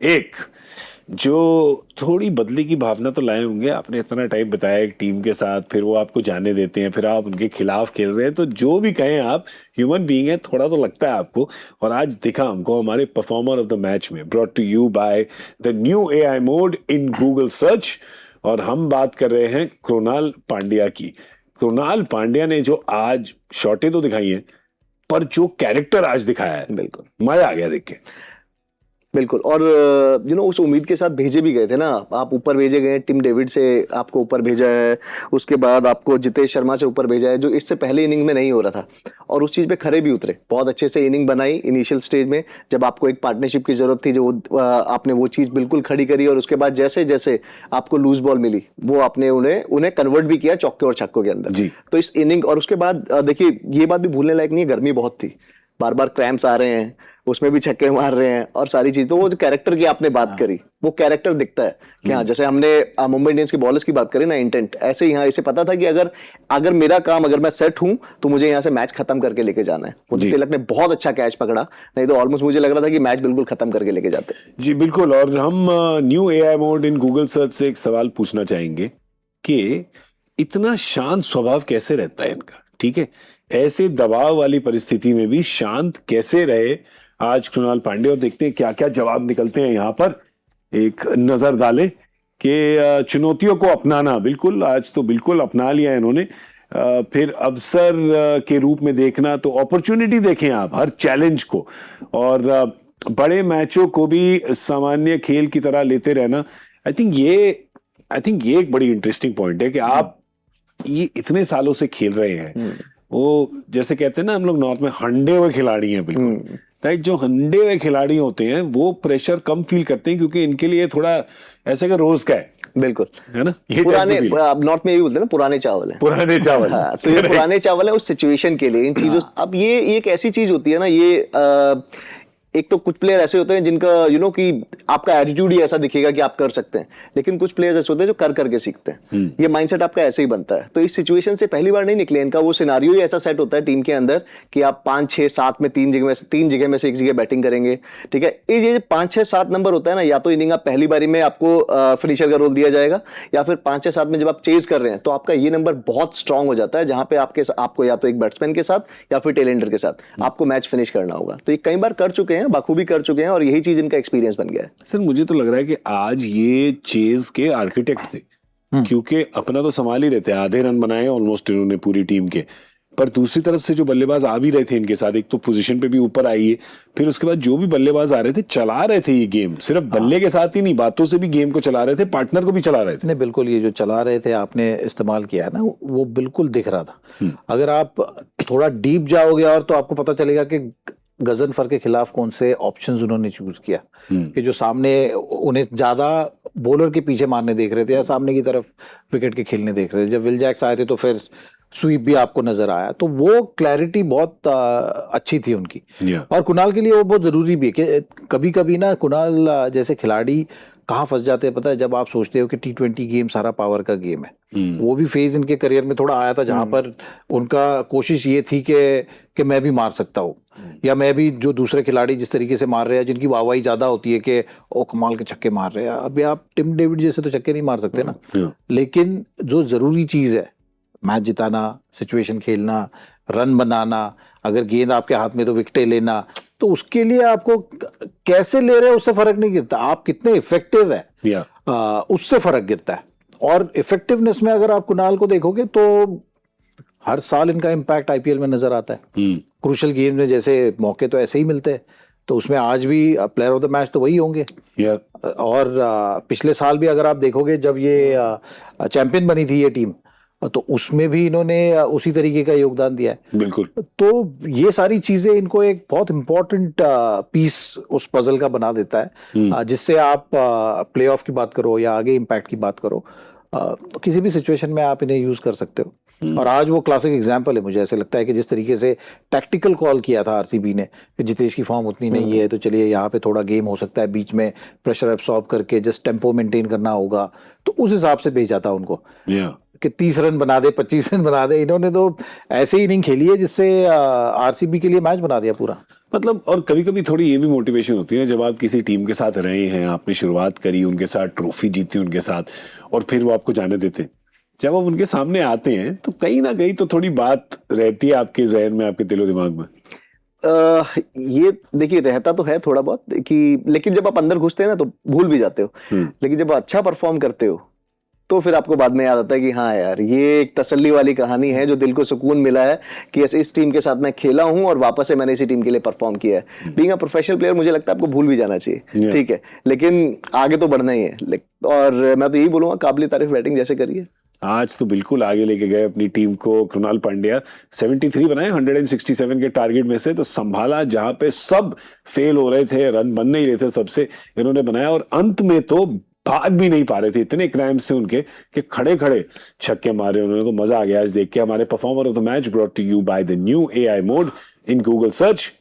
एक जो थोड़ी बदले की भावना तो लाए होंगे, आपने इतना टाइम बताया एक टीम के साथ, फिर वो आपको जाने देते हैं, फिर आप उनके खिलाफ खेल रहे हैं, तो जो भी कहें आप ह्यूमन बीइंग है, थोड़ा तो लगता है आपको। और आज दिखा हमको हमारे परफॉर्मर ऑफ द मैच में, brought to you by the new AI mode in Google search. और हम बात कर रहे हैं कृणाल पांड्या की। कृणाल पांड्या ने जो आज शॉटें तो दिखाई हैं, पर जो कैरेक्टर आज दिखाया है, बिल्कुल मजा आ गया देख के। बिल्कुल। और उस उम्मीद के साथ भेजे भी गए थे ना, आप ऊपर भेजे गए, टिम डेविड से आपको ऊपर भेजा है, उसके बाद आपको जितेश शर्मा से ऊपर भेजा है, जो इससे पहले इनिंग में नहीं हो रहा था, और उस चीज़ पे खरे भी उतरे, बहुत अच्छे से इनिंग बनाई इनिशियल स्टेज में, जब आपको एक पार्टनरशिप की जरूरत थी, जो आपने वो चीज़ बिल्कुल खड़ी करी, और उसके बाद जैसे जैसे आपको लूज बॉल मिली, वो आपने उन्हें कन्वर्ट भी किया चौके और छक्कों के अंदर। तो इस इनिंग, और उसके बाद देखिए ये बात भी भूलने लायक नहीं है, गर्मी बहुत थी, बार बार क्रैम्प्स आ रहे हैं, उसमें भी छक्के मार रहे हैं और सारी चीज। तो वो जो कैरेक्टर की आपने बात करी, वो कैरेक्टर दिखता है कि हाँ, जैसे हमने मुंबई इंडियंस की बॉलर्स की बात करी ना, इंटेंट, ऐसे ही यहाँ इसे पता था कि अगर मेरा काम, अगर मैं सेट हूं तो मुझे यहाँ से मैच खत्म करके लेके जाना है। मुझे तिलक ने बहुत अच्छा कैच पकड़ा, नहीं तो ऑलमोस्ट मुझे लग रहा था कि मैच बिल्कुल खत्म करके लेके जाते। जी बिल्कुल। और हम new AI mode in Google search से एक सवाल पूछना चाहेंगे कि इतना शांत स्वभाव कैसे रहता है इनका, ठीक है, ऐसे दबाव वाली परिस्थिति में भी शांत कैसे रहे आज कृणाल पांड्या। और देखते हैं क्या क्या जवाब निकलते हैं यहाँ पर। एक नजर डालें कि चुनौतियों को अपनाना, बिल्कुल आज तो बिल्कुल अपना लिया इन्होंने। फिर अवसर के रूप में देखना, तो अपॉर्चुनिटी देखें आप हर चैलेंज को, और बड़े मैचों को भी सामान्य खेल की तरह लेते रहना। आई थिंक ये एक बड़ी इंटरेस्टिंग पॉइंट है कि आप ये इतने सालों से खेल रहे हैं। वो जैसे कहते हैं ना हम लोग नॉर्थ में, हंडे हुए खिलाड़ी हैं, बिल्कुल राइट। जो हंडे हुए खिलाड़ी होते हैं वो प्रेशर कम फील करते हैं, क्योंकि इनके लिए थोड़ा ऐसे का रोज का है। बिल्कुल है ना, ये पुराने, नॉर्थ में यही बोलते हैं ना, पुराने चावल है, पुराने चावल। हाँ, तो ये पुराने चावल है उस सिचुएशन के लिए, इन चीजों। अब ये एक ऐसी चीज होती है ना, ये एक तो कुछ प्लेयर ऐसे होते हैं जिनका कि आपका एटीट्यूड ही ऐसा दिखेगा कि आप कर सकते हैं, लेकिन कुछ प्लेयर्स ऐसे होते हैं जो कर करके सीखते हैं। ये माइंडसेट आपका ऐसे ही बनता है। तो इस सिचुएशन से पहली बार नहीं निकले, इनका वो सिनारियो ही ऐसा सेट होता है टीम के अंदर कि आप 5 6 7 में तीन जगह में से एक जगह बैटिंग करेंगे, ठीक है। ये 5 6 7 नंबर होता है ना, या तो इनिंग आप पहली बारी में आपको फिनिशर का रोल दिया जाएगा, या फिर 5 6 7 में जब आप चेज कर रहे हैं तो आपका ये नंबर बहुत स्ट्रांग हो जाता है, जहां पे आपको या तो एक बैट्समैन के साथ या फिर टेलेंडर के साथ आपको मैच फिनिश करना होगा। तो ये कई बार कर चुके हैं, बाखूबी कर चुके हैं, और यही चीज इनका एक्सपीरियंस बन गया है। सर मुझे तो लग रहा है कि आज ये चेज के आर्किटेक्ट थे, क्योंकि अपना तो संभाल ही रहते हैं, आधे रन बनाए ऑलमोस्ट इन्होंने पूरी टीम के, पर दूसरी तरफ से जो बल्लेबाज आ भी रहे थे इनके साथ, एक तो पोजीशन पे भी ऊपर आई है, फिर उसके बाद जो भी बल्लेबाज आ रहे थे चला रहे थे ये गेम, सिर्फ बल्ले के साथ ही नहीं, बातों से भी गेम को चला रहे थे, पार्टनर को भी चला रहे थे। नहीं बिल्कुल, ये जो चला रहे थे आपने इस्तेमाल किया है ना, वो बिल्कुल दिख रहा था। अगर आप थोड़ा डीप जाओगे और तो आपको पता चलेगा कि गजनफर के खिलाफ कौन से ऑप्शंस उन्होंने चूज किया, कि जो सामने उन्हें ज्यादा बॉलर के पीछे मारने देख रहे थे या सामने की तरफ विकेट के खेलने देख रहे थे। जब विल जैक्स आए थे तो फिर स्वीप भी आपको नजर आया, तो वो क्लैरिटी बहुत अच्छी थी उनकी। और कुणाल के लिए वो बहुत जरूरी भी है कि कभी कभी ना कुणाल जैसे खिलाड़ी कहाँ फंस जाते हैं पता है, जब आप सोचते हो कि T20 गेम सारा पावर का गेम है। वो भी फेज इनके करियर में थोड़ा आया था जहां पर उनका कोशिश ये थी कि मैं भी मार सकता हूँ, या मैं भी जो दूसरे खिलाड़ी जिस तरीके से मार रहे हैं, जिनकी वाहवाही ज्यादा होती है कि ओ कमाल के छक्के मार रहे हैं, अभी आप टिम डेविड जैसे तो छक्के नहीं मार सकते ना। लेकिन जो जरूरी चीज है, मैच जिताना, सिचुएशन खेलना, रन बनाना, अगर गेंद आपके हाथ में तो विकेटें लेना, तो उसके लिए आपको कैसे ले रहे हैं उससे फर्क नहीं गिरता, आप कितने इफेक्टिव है उससे फर्क गिरता है। और इफेक्टिवनेस में अगर आप कुणाल को देखोगे तो हर साल इनका इम्पैक्ट आईपीएल में नजर आता है। क्रूशल गेम में जैसे मौके तो ऐसे ही मिलते हैं, तो उसमें आज भी प्लेयर ऑफ द मैच तो वही होंगे। और पिछले साल भी अगर आप देखोगे जब ये चैंपियन बनी थी ये टीम, तो उसमें भी इन्होंने उसी तरीके का योगदान दिया है। बिल्कुल। तो ये सारी चीजें इनको एक बहुत इंपॉर्टेंट पीस उस पजल का बना देता है, जिससे आप प्लेऑफ की बात करो या आगे इम्पैक्ट की बात करो, किसी भी सिचुएशन में आप इन्हें यूज कर सकते हो। और आज वो क्लासिक एग्जांपल है, मुझे ऐसे लगता है कि जिस तरीके से टैक्टिकल कॉल किया था आरसीबी ने कि जितेश की फॉर्म उतनी नहीं है, तो चलिए यहाँ पे थोड़ा गेम हो सकता है, बीच में प्रेशर एब्सॉर्ब करके जस्ट टेम्पो मेंटेन करना होगा, तो उस हिसाब से भेजा था उनको कि 30 रन बना दे, 25 रन बना दे। इन्होंने तो ऐसे ही इनिंग खेली है जिससे आरसीबी के लिए मैच बना दिया पूरा। मतलब और कभी कभी थोड़ी ये भी मोटिवेशन होती है जब आप किसी टीम के साथ रहे हैं, आपने शुरुआत करी उनके साथ, ट्रॉफी जीती उनके साथ, और फिर वो आपको जाने देते हैं, जब आप उनके सामने आते हैं तो कहीं ना कहीं तो थोड़ी बात रहती है आपके जहन में, आपके दिलो दिमाग में। ये देखिए रहता तो है थोड़ा बहुत कि, लेकिन जब आप अंदर घुसते हैं ना तो भूल भी जाते हो। लेकिन जब अच्छा परफॉर्म करते हो तो फिर आपको बाद में याद आता है कि हाँ यार ये एक तसल्ली वाली कहानी है, जो दिल को सुकून मिला है कि ऐसे इस टीम के साथ मैं खेला हूँ और वापस से मैंने इसी टीम के लिए परफॉर्म किया है। बीइंग अ प्रोफेशनल प्लेयर मुझे लगता है आपको भूल भी जाना चाहिए, ठीक है, लेकिन आगे तो बढ़ना ही है। और मैं तो यही बोलूंगा, काबिल तारीफ बैटिंग जैसे करिए। आज तो बिल्कुल आगे लेके गए अपनी टीम को। कृणाल पांड्या 73 बनाए 167 के टारगेट में से, तो संभाला जहां पे सब फेल हो रहे थे, रन बन नहीं रहे थे सबसे, इन्होंने बनाया। और अंत में तो भाग भी नहीं पा रहे थे, इतने क्रैम्प से उनके कि खड़े खड़े छक्के मारे उन्होंने। तो मजा आ गया आज देख के। हमारे performer of the match brought to you by the new AI mode in Google search.